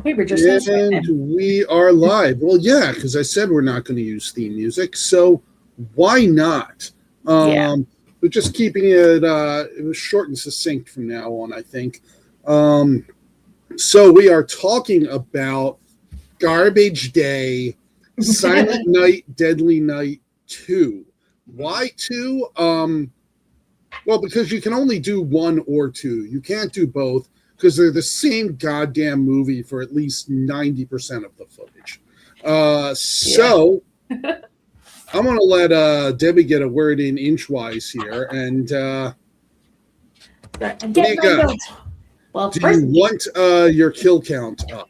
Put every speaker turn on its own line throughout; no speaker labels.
We were just going to say
And
that.
we are live. Well, yeah, because I said we're not going to use theme music, so why not?
Yeah.
We're just keeping it short and succinct from now on, I think. Um, so we are talking about Garbage Day, Silent Night, Deadly Night 2. Why 2? Well, because you can only do one or two. You can't do both because they're the same goddamn movie for at least 90% of the footage.
Yeah.
So I'm going to let Debbie get a word in inchwise here. And
And
what do
get
you
my
got?
notes. Well,
Do
first,
you want your kill count up?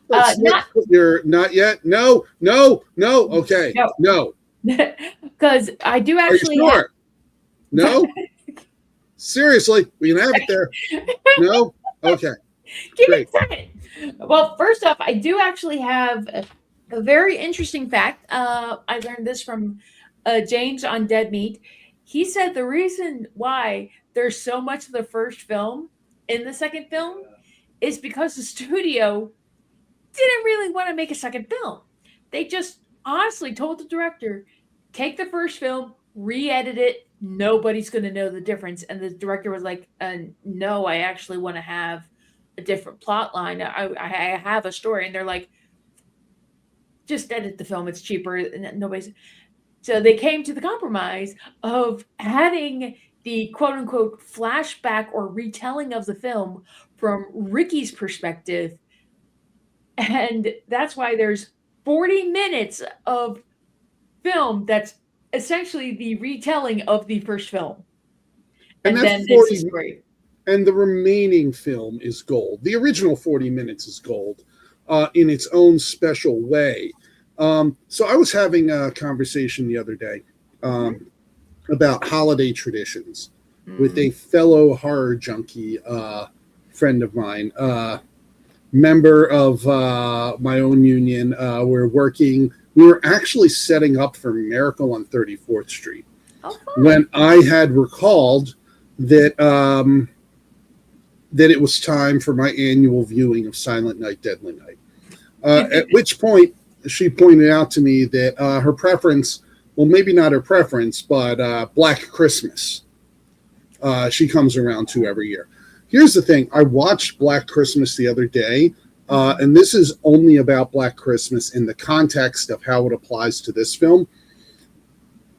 Let's
not
put your not yet. No, no, no. Okay,
no,
no.
because I do
Are you
actually have.
sure? No. Seriously, we can have it there. No. Okay,
Give me
great.
a second. Well, first off, I do actually have a very interesting fact. I learned this from James on Dead Meat. He said the reason why there's so much of the first film in the second film is because the studio didn't really want to make a second film. They just honestly told the director, take the first film, re-edit it. Nobody's going to know the difference. And the director was like, no, I actually want to have a different plot line. I have a story. And they're like, just edit the film. It's cheaper. And nobody's. So they came to the compromise of adding the quote unquote flashback or retelling of the film from Ricky's perspective, and that's why there's 40 minutes of film that's essentially the retelling of the first film.
And
And
that
then it's the
40
story.
and the remaining film is gold. The original 40 minutes is gold in its own special way. So I was having a conversation the other day about holiday traditions with
Mm.
a fellow horror junkie friend of mine, member of my own union. We were actually setting up for Miracle on 34th Street
Oh, fun.
when I had recalled that that it was time for my annual viewing of Silent Night, Deadly Night. At which point, she pointed out to me that her preference, well, maybe not her preference, but Black Christmas, she comes around to every year. Here's the thing: I watched Black Christmas the other day, and this is only about Black Christmas in the context of how it applies to this film.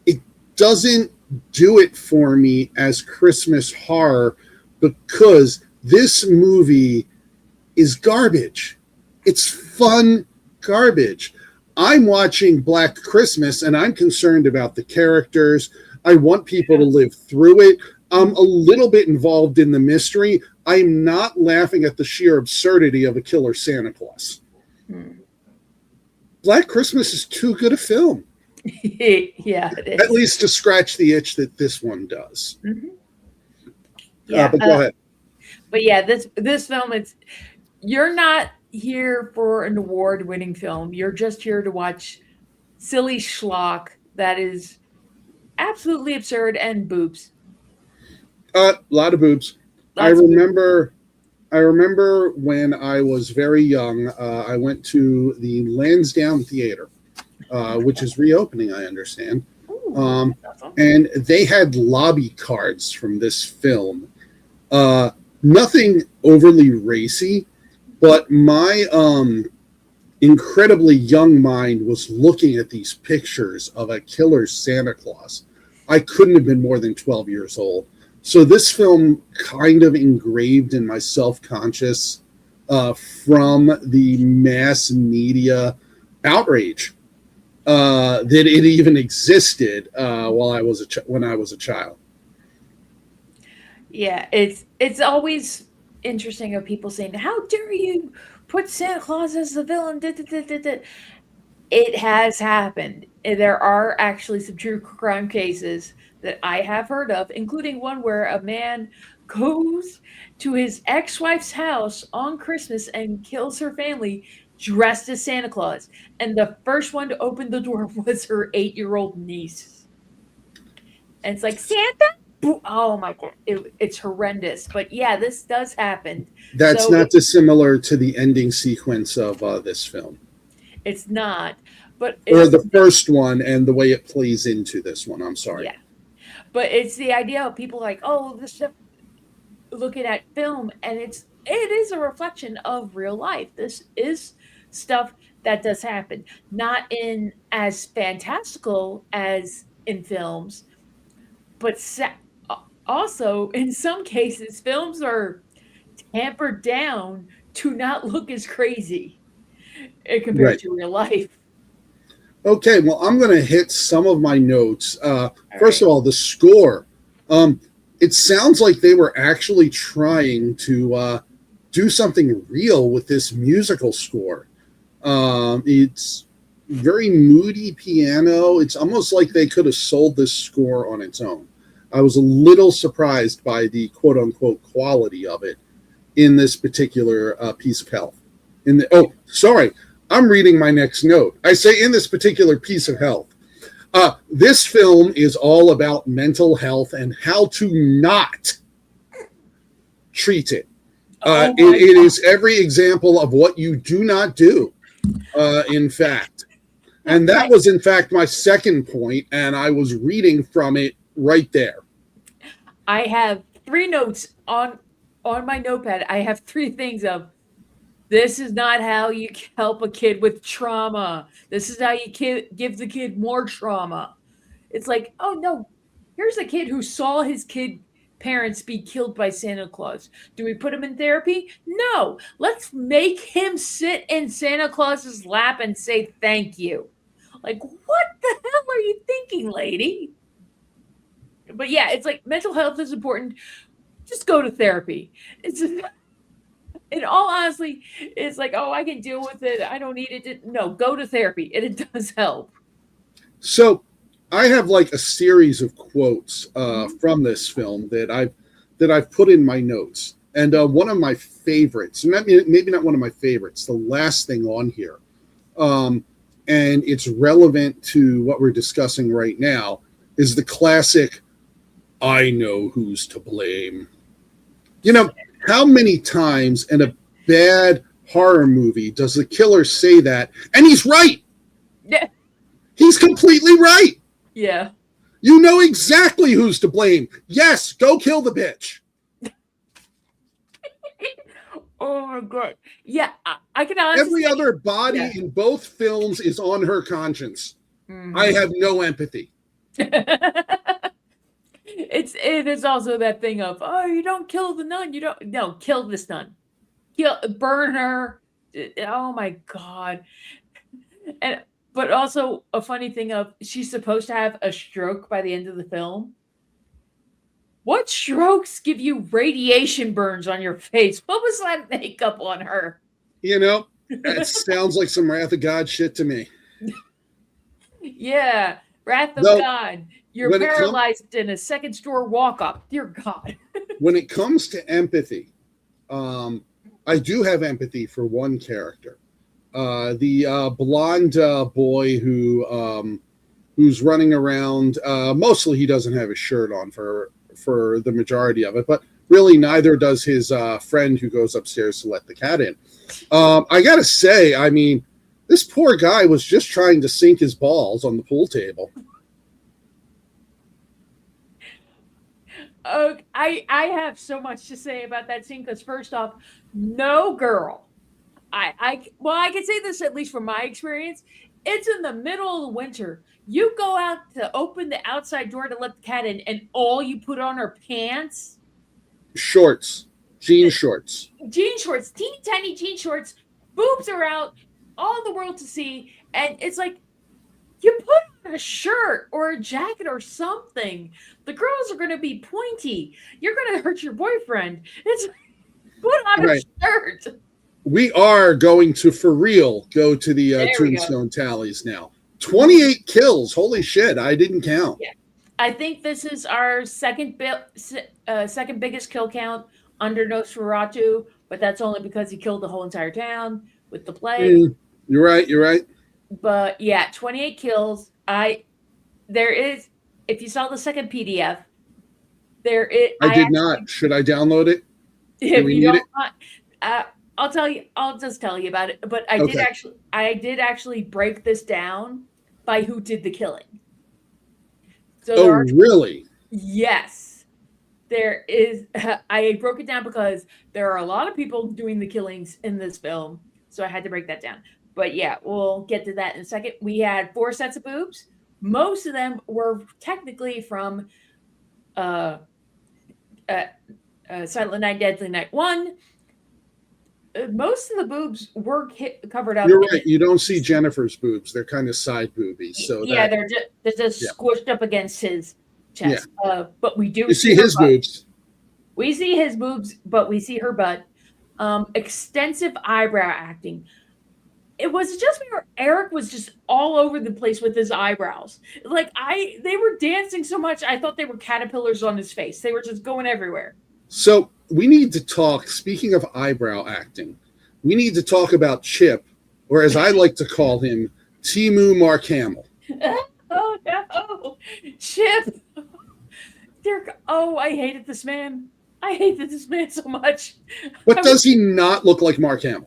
It doesn't do it for me as Christmas horror because this movie is garbage. It's fun garbage. I'm watching Black Christmas and I'm concerned about the characters. I want people to live through it. I'm a little bit involved in the mystery. I'm not laughing at the sheer absurdity of a killer Santa Claus.
Mm.
Black Christmas is too good a film,
Yeah, it
at
is.
least to scratch the itch that this one does.
Mhm. Yeah,
But go ahead.
but yeah, this film, it's you're not here for an award-winning film. You're just here to watch silly schlock that is absolutely absurd and boobs.
A lot of boobs. I
Lots of boobs.
remember I remember when I was very young, I went to the Lansdowne Theater, which is reopening, I understand.
Ooh,
Um,
that's awesome.
and they had lobby cards from this film. Uh, Nothing overly racy, but my incredibly young mind was looking at these pictures of a killer Santa Claus. I couldn't have been more than 12 years old. So this film kind of engraved in my self-conscious from the mass media outrage that it even existed while I was when I was a child.
Yeah, it's always interesting of people saying, "How dare you put Santa Claus as the villain?" Da, da, da, da, da. It has happened. There are actually some true crime cases that I have heard of, including one where a man goes to his ex-wife's house on Christmas and kills her family dressed as Santa Claus. And the first one to open the door was her 8-year-old niece. And it's like, Santa? Oh my god, it's horrendous. But yeah, this does happen.
That's
So
not dissimilar to the ending sequence of this film,
it's not, but
or
it's
the first one, and the way it plays into this one. I'm sorry.
yeah, but it's the idea of people like, oh, this stuff, looking at film, and it is a reflection of real life. This is stuff that does happen, not in as fantastical as in films, but also in some cases, films are tampered down to not look as crazy compared
Right.
to real life.
Okay. Well, I'm going to hit some of my notes.
All
First
right.
of all, the score. Um, it sounds like they were actually trying to do something real with this musical score. It's very moody piano. It's almost like they could have sold this score on its own. I was a little surprised by the quote unquote quality of it in this particular piece of health. In the sorry, I'm reading my next note. I say in this particular piece of health. This film is all about mental health and how to not treat it.
Oh my
It
god.
is every example of what you do not do. In fact, and that
I
was in fact my second point, and I was reading from it right there.
I have three notes on my notepad. I have three things of this is not how you help a kid with trauma. This is how you give the kid more trauma. It's like, oh no, here's a kid who saw his kid parents be killed by Santa Claus. Do we put him in therapy? No. Let's make him sit in Santa Claus's lap and say thank you. Like, what the hell are you thinking, lady? But yeah, it's like mental health is important. Just go to therapy. It's just, in all honesty, it's like, oh, I can deal with it. I don't need it. No, go to therapy. It does help.
So I have like a series of quotes
Mhm.
from this film that I've put in my notes, and one of my favorites, maybe not one of my favorites, the last thing on here, um, and it's relevant to what we're discussing right now, is the classic "I know who's to blame." You know, how many times in a bad horror movie does the killer say that? And he's right.
Yeah.
He's completely right.
Yeah.
You know exactly who's to blame. Yes, go kill the bitch.
Oh my god. Yeah, I can honestly
Every
say,
other body
yeah.
in both films is on her conscience. I
Hmm.
have no empathy.
It is also that thing of, oh, you don't kill the nun. You don't, no, kill this nun. Burn her. Oh my god. And but also a funny thing of she's supposed to have a stroke by the end of the film. What strokes give you radiation burns on your face? What was that makeup on her?
You know, it sounds like some Wrath of God shit to me.
Yeah, Wrath of
Though
God. You're
when it comes
paralyzed in a second store walk up. Dear God.
when it comes to empathy, um, I do have empathy for one character, the blonde boy who's running around. Mostly, he doesn't have his shirt on for the majority of it, but really, neither does his friend who goes upstairs to let the cat in. I gotta say, I mean, this poor guy was just trying to sink his balls on the pool table.
Oh, I have so much to say about that scene because first off, no girl. Well, I can say this at least from my experience. It's in the middle of the winter. You go out to open the outside door to let the cat in, and all you put on are pants,
Shorts, jean shorts.
jean shorts, teeny tiny jean shorts, boobs are out, all the world to see, and it's like you put on a shirt or a jacket or something. The girls are going to be pointy. You're going to hurt your boyfriend. It's put on a
Right.
shirt.
We are going to, for real, go to the
There we go.
tombstone tallies now. 28 kills. Holy shit. I didn't count.
Yeah. I think this is our second biggest kill count under Nosferatu, but that's only because he killed the whole entire town with the plague.
Mm, you're right. You're right.
But yeah, 28 kills. There is, if you saw the second PDF,
I
I
did
actually,
not. Should I download it? Do
if
we
you
need
don't
it?
mind, uh, I'll tell you. I'll just tell you about it. But
Okay.
I did actually break this down by who did the killing. So
Oh,
there are
really?
yes, there is. I broke it down because there are a lot of people doing the killings in this film, so I had to break that down. But yeah, we'll get to that in a second. We had four sets of boobs. Most of them were technically from uh, uh, Silent Night, Deadly Night 1. Most of the boobs were covered up
You're
in
right. You don't see Jennifer's boobs. They're kind of side boobies. So
yeah,
that,
they're
yeah,
just squished up against his
yeah.
chest. But we do
You
see
see
her
his
butt.
boobs.
We see his boobs, but we see her butt. Extensive eyebrow acting. It was just me, or Eric was just all over the place with his eyebrows. They were dancing so much, I thought they were caterpillars on his face. They were just going everywhere.
So we need to talk. Speaking of eyebrow acting, we need to talk about Chip, or as I like to call him, Timu Mark Hamill.
Oh no, Chip! I hated this man. I hated this man so much.
But
I was
does he not look like Mark Hamill?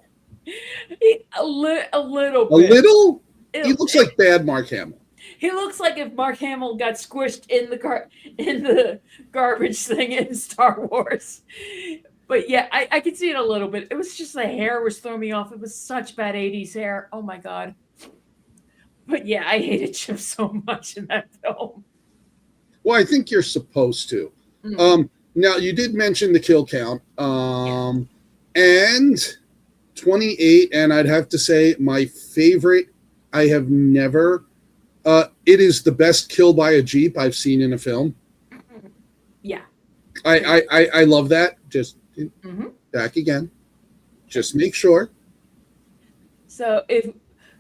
a little
A
bit.
little? He
It,
looks
it,
like bad Mark Hamill.
he looks like if Mark Hamill got squished in the garbage thing in Star Wars. But yeah, I could see it a little bit. It was just the hair was throwing me off. It was such bad 80s hair. Oh my god. But yeah, I hated Chip so much in that film.
Well, I think you're supposed to.
Mm,
Now, you did mention the kill count.
yeah.
And 28, and I'd have to say my favorite, I have never, it is the best kill by a Jeep I've seen in a film.
Yeah.
I love that. Just
Mm-hmm.
back again. Just make sure.
So if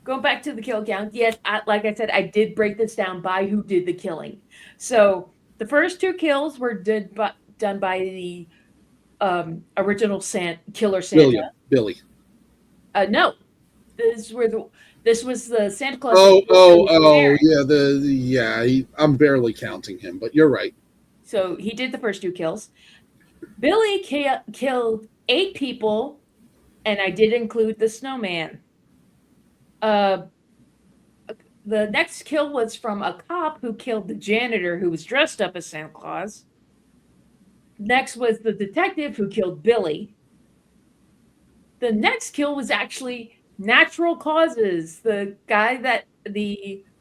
going back to the kill count, yes, like I said, I did break this down by who did the killing. So the first two kills were done by the original Killer Santa.
Billy.
No, this were the this was the Santa Claus that
Oh,
killed Billy's parents.
yeah, I'm barely counting him, but you're right.
So he did the first two kills. Billy killed 8 people, and I did include the snowman. Uh, the next kill was from a cop who killed the janitor who was dressed up as Santa Claus. Next was the detective who killed Billy. The next kill was actually natural causes. The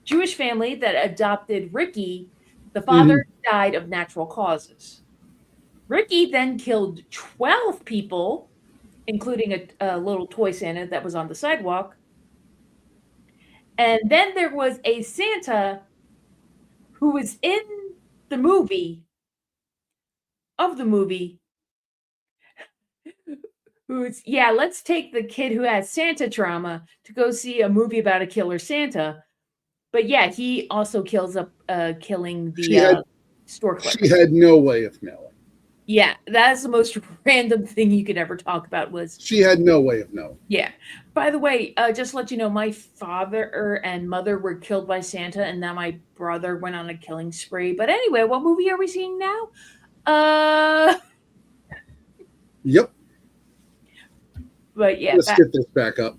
Jewish family that adopted Ricky, the
Mhm.
father died of natural causes. Ricky then killed 12 people, including a little toy Santa that was on the sidewalk. And then there was a Santa who was in the movie of the movie who's yeah, let's take the kid who has Santa trauma to go see a movie about a killer Santa. But yeah, he also killing
She
the
had
store
she
clerk.
had no way of knowing.
Yeah, that's the most random thing you could ever talk about was
She had no way of knowing.
yeah. By the way, just to let you know, my father and mother were killed by Santa, and now my brother went on a killing spree. But anyway, what movie are we seeing now? Uh,
Yep.
but yeah,
Let's get this back up.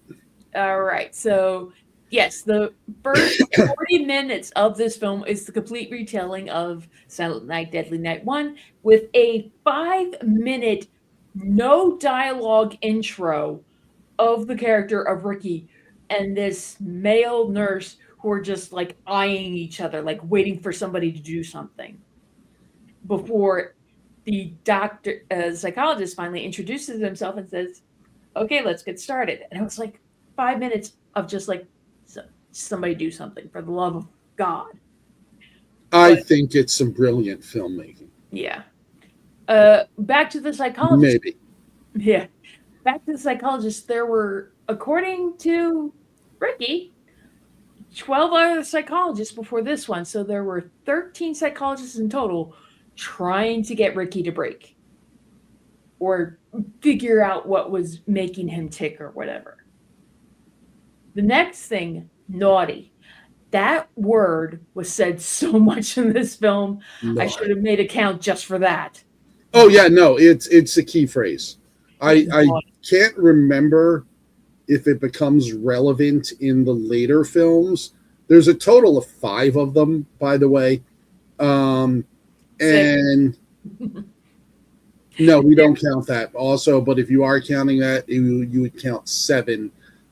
all right. So, yes, the first 40 minutes of this film is the complete retelling of Silent Night, Deadly Night 1 with a 5-minute, no dialogue intro of the character of Ricky and this male nurse who are just like eyeing each other, like waiting for somebody to do something before the psychologist finally introduces himself and says, okay, let's get started. And it was like 5 minutes of just like somebody do something for the love of God.
I
But
think it's some brilliant filmmaking.
yeah. Back to the psychologist.
Maybe.
Yeah. Back to the psychologist. There were, according to Ricky, 12 other psychologists before this one. So there were 13 psychologists in total trying to get Ricky to break or figure out what was making him tick or whatever. The next thing, naughty. That word was said so much in this film. I
No.
should have made a count just for that.
Oh yeah, no, it's a key phrase.
It
I
was.
can't remember if it becomes relevant in the later films. There's a total of 5 of them, by the way. Um,
Six.
and no, we don't count that. Also, but if you are counting that, you would count 7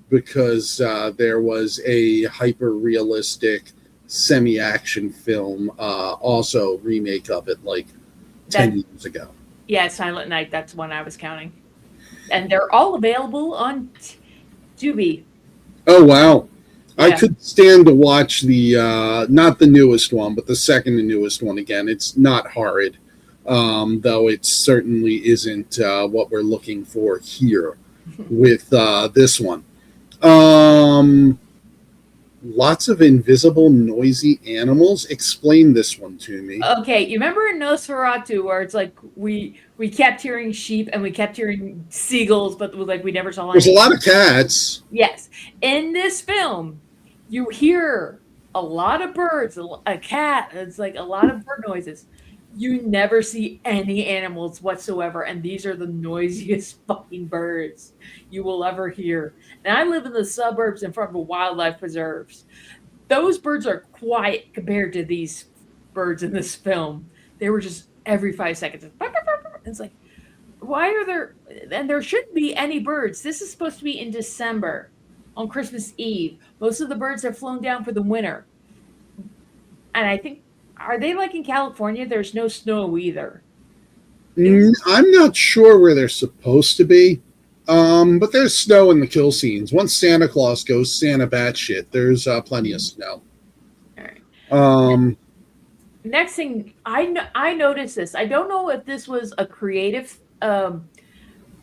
because there was a hyper realistic semi action film, also remake of it like
That
10 years ago.
yeah, Silent Night. That's one I was counting, and they're all available on Tubi.
Oh wow. I
Yeah,
could stand to watch the not the newest one, but the second to newest one again. It's not horrid, though it certainly isn't what we're looking for here with this one. Um, Lots of invisible, noisy animals. Explain this one to me.
okay, you remember in Nosferatu where it's like we kept hearing sheep and we kept hearing seagulls, but like we never saw
There's a
any.
lot of cats.
Yes, in this film, you hear a lot of birds, a cat. It's like a lot of bird noises. You never see any animals whatsoever, and these are the noisiest fucking birds you will ever hear. And I live in the suburbs in front of a wildlife preserves. Those birds are quiet compared to these birds in this film. They were just every 5 seconds. It's like, why are there? And there shouldn't be any birds. This is supposed to be in December, on Christmas Eve. Most of the birds have flown down for the winter, and I think are they like in California? There's no snow either. It was
I'm not sure where they're supposed to be. But there's snow in the kill scenes. Once Santa Claus goes Santa batshit, there's plenty of snow.
all right.
Um,
Next thing I noticed this. I don't know if this was a creative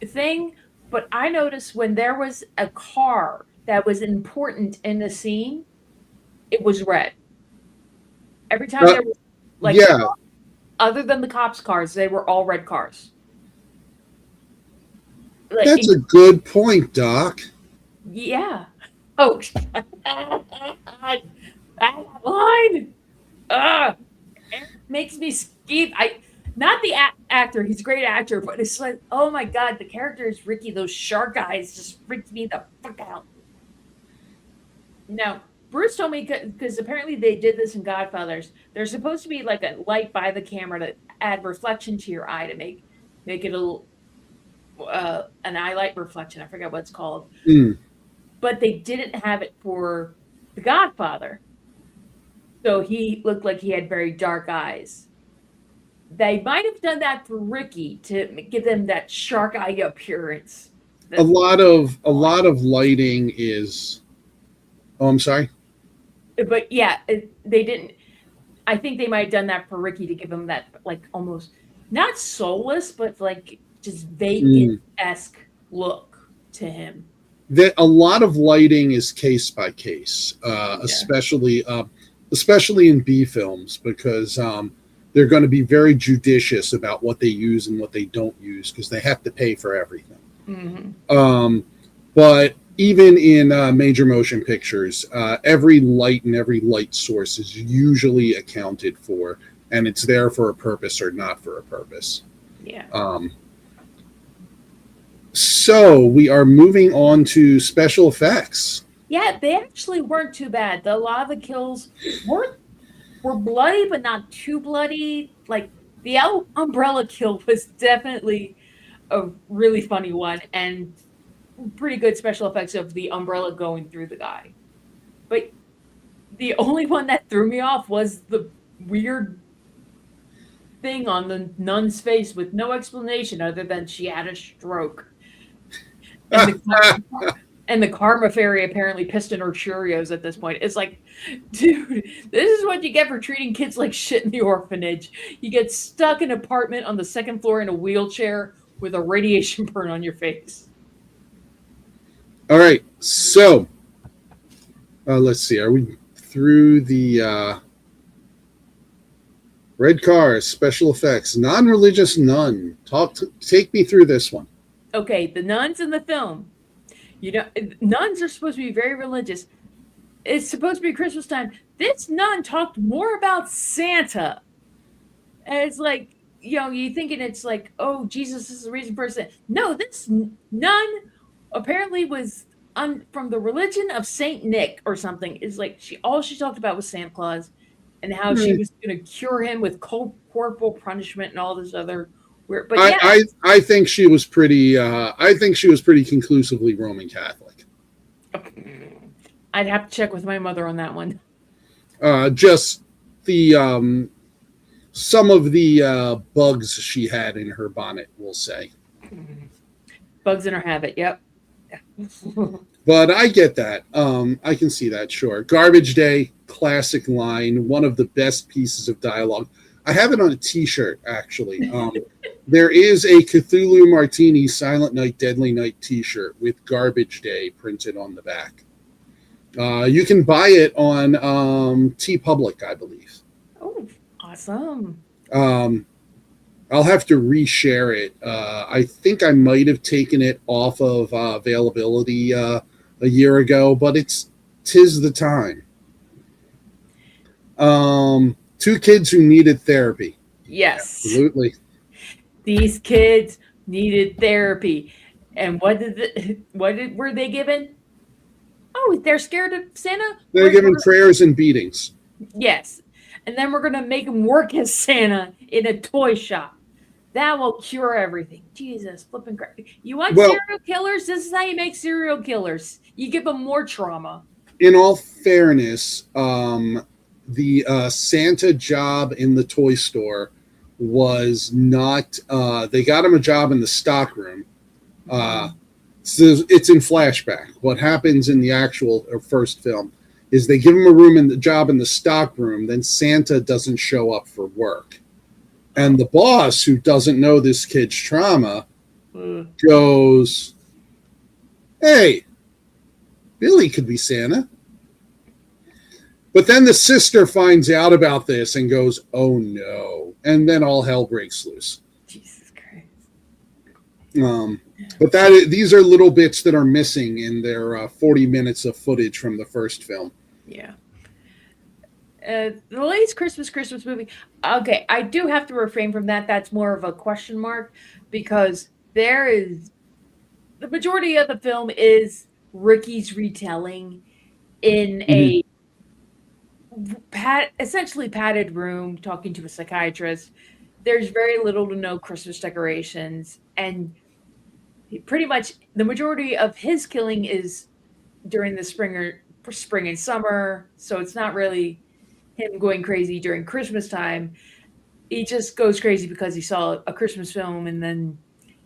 thing, but I noticed when there was a car that was important in the scene, it was red. Every time
uh,
there was like
yeah,
other than the cops' cars, they were all red cars. Like
that's a good point, Doc.
yeah. Oh, that line. It makes me skeeve. I not the actor. He's a great actor, but it's like, oh my god, the character is Ricky. Those shark eyes just freaked me the fuck out. No, Bruce told me because apparently they did this in Godfathers. There's supposed to be like a light by the camera to add reflection to your eye to make it a an eye light reflection. I forget what it's called,
Mm.
but they didn't have it for the Godfather, so he looked like he had very dark eyes. They might have done that for Ricky to give them that shark eye appearance.
A
That's
lot of lighting is. Oh, I'm sorry.
but yeah, they didn't. I think they might have done that for Ricky to give him that like almost not soulless, but like just vacant
Mm.
esque look to him.
That a lot of lighting is case by case,
Yeah.
especially in B films because they're going to be very judicious about what they use and what they don't use because they have to pay for everything.
Hmm.
But even in major motion pictures, every light and every light source is usually accounted for, and it's there for a purpose or not for a purpose.
Yeah.
So we are moving on to special effects.
Yeah, they actually weren't too bad. A lot of the kills were bloody, but not too bloody. Like the umbrella kill was definitely a really funny one and pretty good special effects of the umbrella going through the guy. But the only one that threw me off was the weird thing on the nun's face with no explanation other than she had a stroke. And the karma fairy apparently pissed in her Cheerios at this point. It's like, dude, this is what you get for treating kids like shit in the orphanage. You get stuck in an apartment on the second floor in a wheelchair with a radiation burn on your face.
All right, so let's see. Are we through the red cars, special effects, non-religious nun? Take me through this one.
Okay, the nuns in the film, nuns are supposed to be very religious. it's supposed to be Christmas time. This nun talked more about Santa. And it's like, you thinking it's like, oh, Jesus is the reason for it. No, this nun apparently was from the religion of Saint Nick or something. Is like she talked about was Santa Claus and how she
Hmm.
was going to cure him with corporal punishment and all this other weird. But
I,
yeah,
I think she was pretty. I think she was pretty conclusively Roman Catholic.
I'd have to check with my mother on that one.
Just the some of the bugs she had in her bonnet, we'll say.
Bugs in her habit. Yep.
But I get that. I can see that. Sure. Garbage Day, classic line, one of the best pieces of dialogue. I have it on a T-shirt actually. There is a Cthulhu Martini Silent Night, Deadly Night T-shirt with Garbage Day printed on the back. You can buy it on T Public, I believe.
Oh, awesome.
Um, I'll have to reshare it. I think I might have taken it off of availability a year ago, but tis the time. Two kids who needed therapy.
Yes.
Absolutely.
These kids needed therapy. And were they given? Oh, they're scared of Santa?
They're given prayers and beatings.
Yes. And then we're going to make them work as Santa in a toy shop. That will cure everything. Jesus, flipping crap. You want
Well,
serial killers? This is how you make serial killers. You give them more trauma.
in all fairness, the Santa job in the toy store was not. They got him a job in the stockroom. So it's in flashback. What happens in the actual first film is they give him a room in the job in the stockroom. Then Santa doesn't show up for work, and the boss, who doesn't know this kid's trauma, goes, "Hey, Billy could be Santa." But then the sister finds out about this and goes, "Oh no!" And then all hell breaks loose.
Jesus Christ.
But these are little bits that are missing in their 40 minutes of footage from the first film.
Yeah. The latest Christmas movie. Okay, I do have to refrain from that. That's more of a question mark because the majority of the film is Ricky's retelling in a essentially padded room talking to a psychiatrist. There's very little to no Christmas decorations, and pretty much the majority of his killing is during the spring and summer. So it's not really him going crazy during Christmas time. He just goes crazy because he saw a Christmas film and then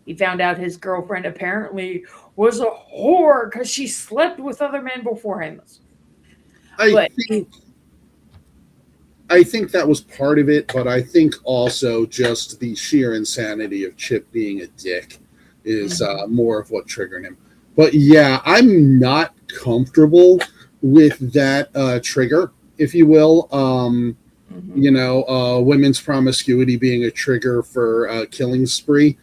he found out his girlfriend apparently was a whore because she slept with other men before him.
I think that was part of it, but I think also just the sheer insanity of Chip being a dick is more of what triggered him. But yeah, I'm not comfortable with that trigger, if you will. Women's promiscuity being a trigger for a killing spree.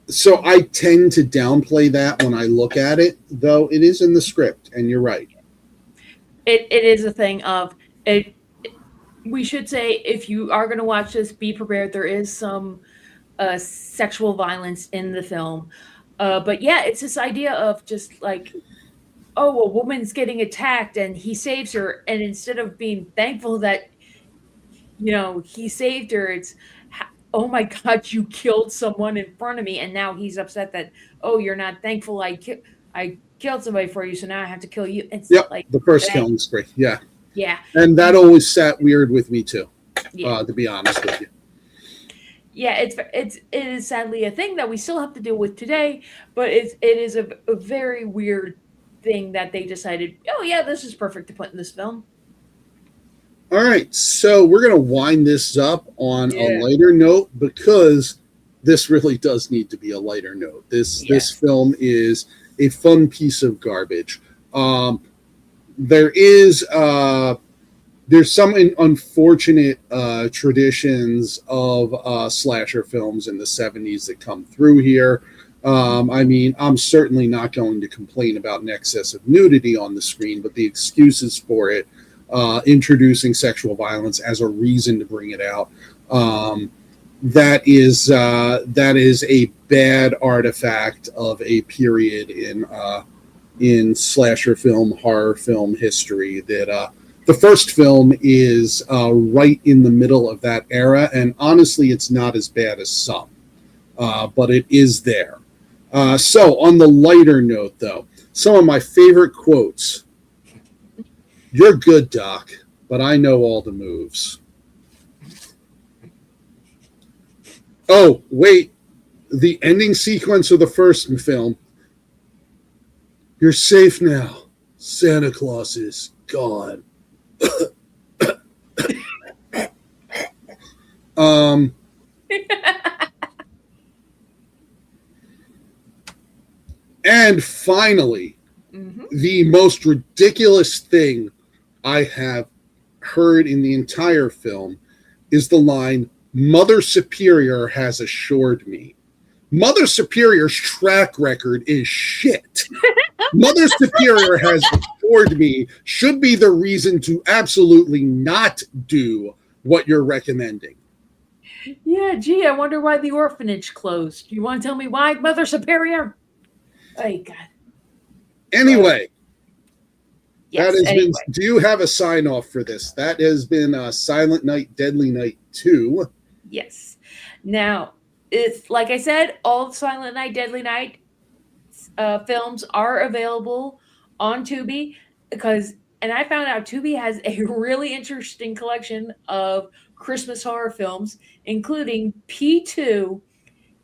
So I tend to downplay that when I look at it, though it is in the script, and you're right.
It is a thing of it. We should say if you are going to watch this, be prepared. There is some sexual violence in the film, but yeah, it's this idea of just like, oh, a woman's getting attacked and he saves her, and instead of being thankful that he saved her, it's oh my god, you killed someone in front of me, and now he's upset that, oh, you're not thankful I killed somebody for you, so now I have to kill you. It's like
the first killing spree. Yeah.
Yeah.
And that always sat weird with me too, to be honest with you.
Yeah, it is sadly a thing that we still have to deal with today, but it is a very weird thing that they decided, oh yeah, this is perfect to put in this film.
All right, so we're going to wind this up on a lighter note because this really does need to be a lighter note. This film is a fun piece of garbage. There's some unfortunate traditions of slasher films in the 70s that come through here. I mean, I'm certainly not going to complain about an excess of nudity on the screen, but the excuses for it, introducing sexual violence as a reason to bring it out, that is a bad artifact of a period in slasher film, horror film history. That the first film is right in the middle of that era, and honestly, it's not as bad as some, but it is there. So, on the lighter note, though, some of my favorite quotes. You're good, Doc, but I know all the moves. Oh, wait. The ending sequence of the first film. You're safe now. Santa Claus is gone. um, and finally, the most ridiculous thing I have heard in the entire film is the line, Mother Superior has assured me. Mother Superior's track record is shit. Mother Superior has assured me should be the reason to absolutely not do what you're recommending.
Yeah, gee, I wonder why the orphanage closed. Do you want to tell me why, Mother Superior? Oh, God.
Anyway,
Yes,
that has
anyway.
been. Do you have a sign off for this? That has been Silent Night, Deadly Night 2.
Yes. Now, it's like I said, all Silent Night, Deadly Night films are available on Tubi because, and I found out Tubi has a really interesting collection of Christmas horror films, including P2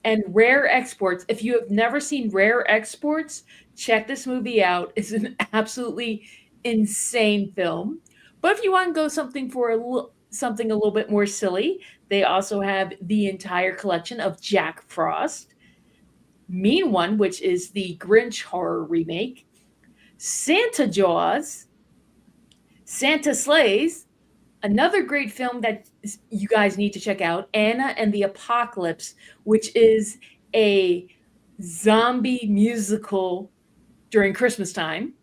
and Rare Exports. If you have never seen Rare Exports, check this movie out. It's an absolutely insane film. But if you want to go something a little bit more silly, they also have the entire collection of Jack Frost, Mean One, which is the Grinch horror remake, Santa Jaws, Santa Slays, another great film that you guys need to check out, Anna and the Apocalypse, which is a zombie musical during Christmas time,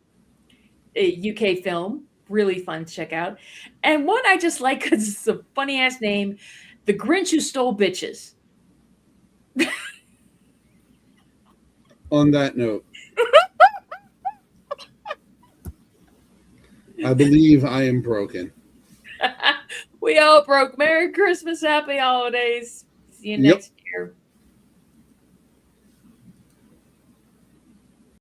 a UK film, really fun to check out. And one I just like because it's a funny ass name, The Grinch Who Stole Bitches.
On that note, I believe I am broken.
We all broke. Merry Christmas, Happy Holidays. See you next year.